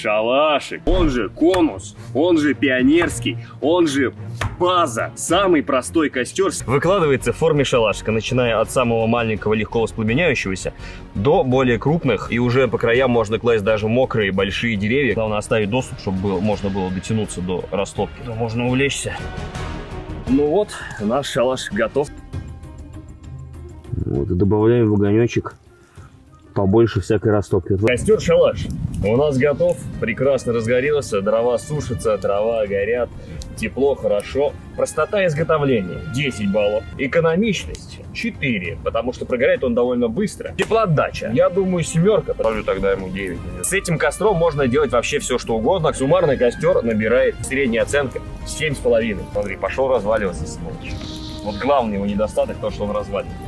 Шалашик, он же конус, он же пионерский, он же база. Самый простой костер выкладывается в форме шалашика, начиная от самого маленького, легко воспламеняющегося, до более крупных. И уже по краям можно класть даже мокрые большие деревья. Главное оставить доступ, чтобы можно было дотянуться до растопки. То можно увлечься. Ну вот, наш шалаш готов. Вот, и добавляем в огонечек побольше всякой растопки. Костер-шалаш у нас готов, прекрасно разгорелся, дрова сушатся, дрова горят, тепло, хорошо. Простота изготовления 10 баллов, экономичность 4, потому что прогорает он довольно быстро. Теплоотдача, я думаю, 7, ставлю тогда ему 9. С этим костром можно делать вообще все, что угодно. Суммарный костер набирает средняя оценка 7,5. Смотри, пошел разваливаться, сволочь. Вот главный его недостаток, то, что он разваливается.